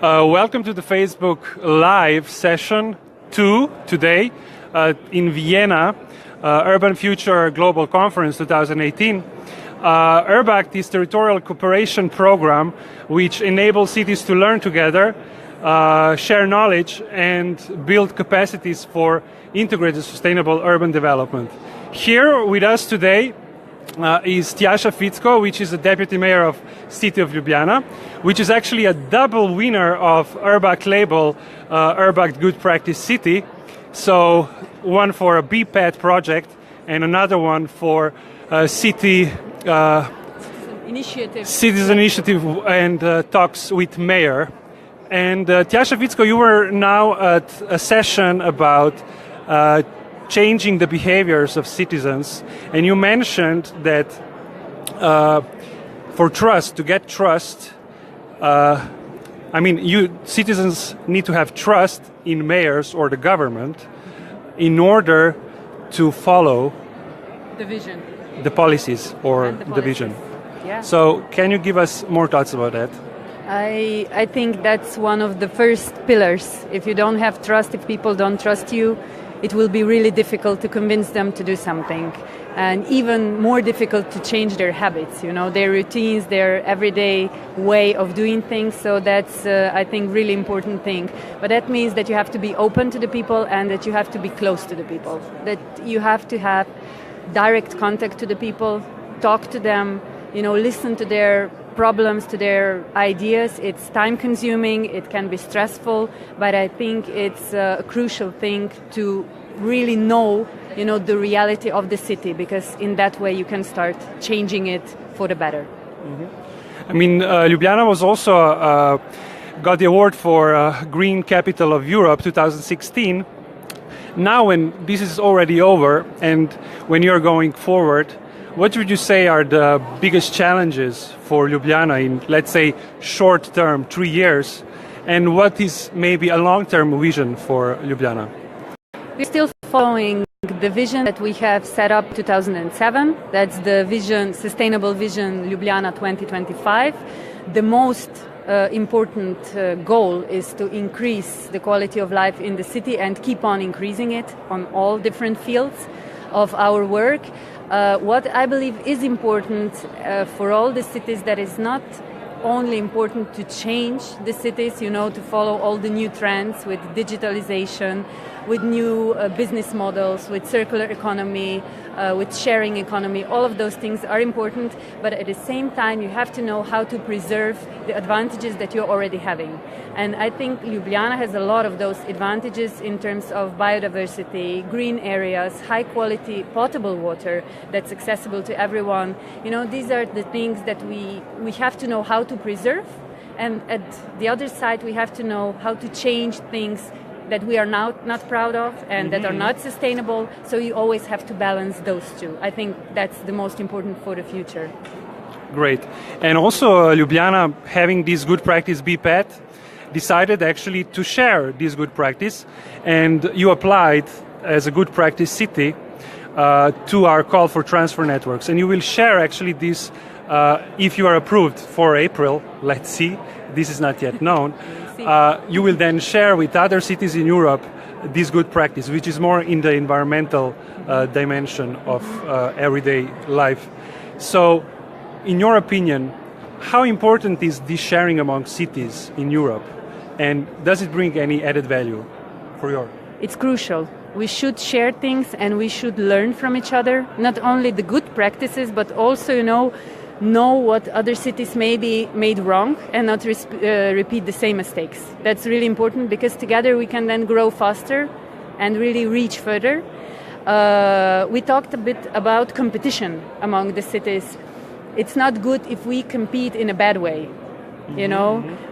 Welcome to the Facebook Live session 2 today in Vienna, Urban Future Global Conference 2018. URBACT is territorial cooperation program which enables cities to learn together, share knowledge and build capacities for integrated sustainable urban development. Here with us today is Tjaša Ficko, which is the Deputy Mayor of City of Ljubljana, which is actually a double winner of URBACT label, URBACT Good Practice City. So one for a BPAT project and another one for city citizen initiative and talks with mayor. And Tjaša Ficko, you were now at a session about changing the behaviors of citizens, and you mentioned that for trust, to get trust, citizens need to have trust in mayors or the government in order to follow the vision, the policies or the vision. Yeah. So can you give us more thoughts about that? I think that's one of the first pillars. If you don't have trust, if people don't trust you, it will be really difficult to convince them to do something, and even more difficult to change their habits, their routines, their everyday way of doing things. So that's, I think, really important thing. But that means that you have to be open to the people and that you have to be close to the people, that you have to have direct contact to the people, talk to them, listen to their problems, to their ideas. It's time consuming, it can be stressful, but I think it's a crucial thing to really know, the reality of the city, because in that way you can start changing it for the better. Mm-hmm. Ljubljana was also got the award for Green Capital of Europe 2016. Now when this is already over and when you're going forward, what would you say are the biggest challenges for Ljubljana in, let's say, short term, 3 years? And what is maybe a long-term vision for Ljubljana? We're still following the vision that we have set up 2007. That's the vision, sustainable vision Ljubljana 2025. The most important goal is to increase the quality of life in the city and keep on increasing it on all different fields of our work. What I believe is important for all the cities, that is not only important to change the cities, to follow all the new trends with digitalisation, with new business models, with circular economy, with sharing economy. All of those things are important, but at the same time you have to know how to preserve the advantages that you're already having. And I think Ljubljana has a lot of those advantages in terms of biodiversity, green areas, high quality potable water that's accessible to everyone. These are the things that we have to know how to preserve, and at the other side we have to know how to change things that we are now not proud of and that are not sustainable. So you always have to balance those two. I think that's the most important for the future. Great. And also Ljubljana, having this good practice BPAT, decided actually to share this good practice, and you applied as a good practice city to our call for transfer networks, and you will share actually this if you are approved for April. Let's see, this is not yet known. You will then share with other cities in Europe this good practice, which is more in the environmental dimension of everyday life. So in your opinion, how important is this sharing among cities in Europe, and does it bring any added value for your? It's crucial. We should share things and we should learn from each other, not only the good practices, but also, know what other cities maybe made wrong and not repeat the same mistakes. That's really important, because together we can then grow faster and really reach further. We talked a bit about competition among the cities. It's not good if we compete in a bad way,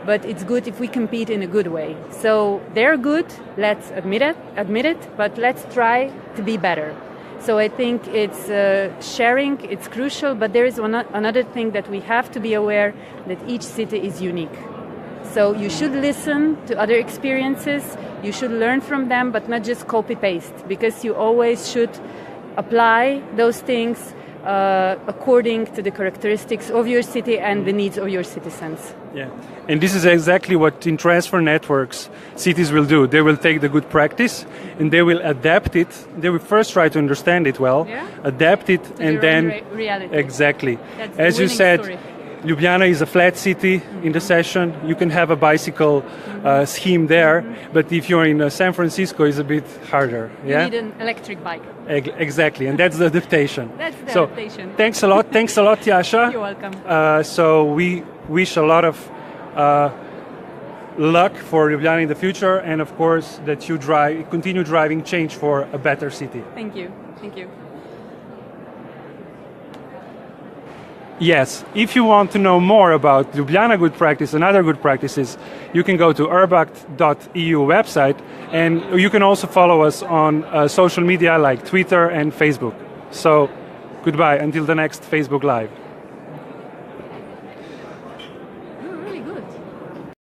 but it's good if we compete in a good way. So they're good, let's admit it, but let's try to be better. So I think it's sharing, it's crucial, but there is another thing that we have to be aware, that each city is unique. So you should listen to other experiences, you should learn from them, but not just copy-paste, because you always should apply those things according to the characteristics of your city and the needs of your citizens. Yeah, and this is exactly what in transfer networks cities will do. They will take the good practice and they will adapt it. They will first try to understand it well, adapt it, and then reality. Exactly. That's As the you said, story. Ljubljana is a flat city in the session. You can have a bicycle scheme there, but if you're in San Francisco, it's a bit harder. You need an electric bike. Exactly, and that's the adaptation. That's the adaptation. Thanks a lot, Tjaša. You're welcome. So we wish a lot of luck for Ljubljana in the future, and of course that you continue driving change for a better city. Thank you. Thank you. Yes, if you want to know more about Ljubljana good practice and other good practices, you can go to URBACT.eu website, and you can also follow us on social media like Twitter and Facebook. So, goodbye until the next Facebook Live.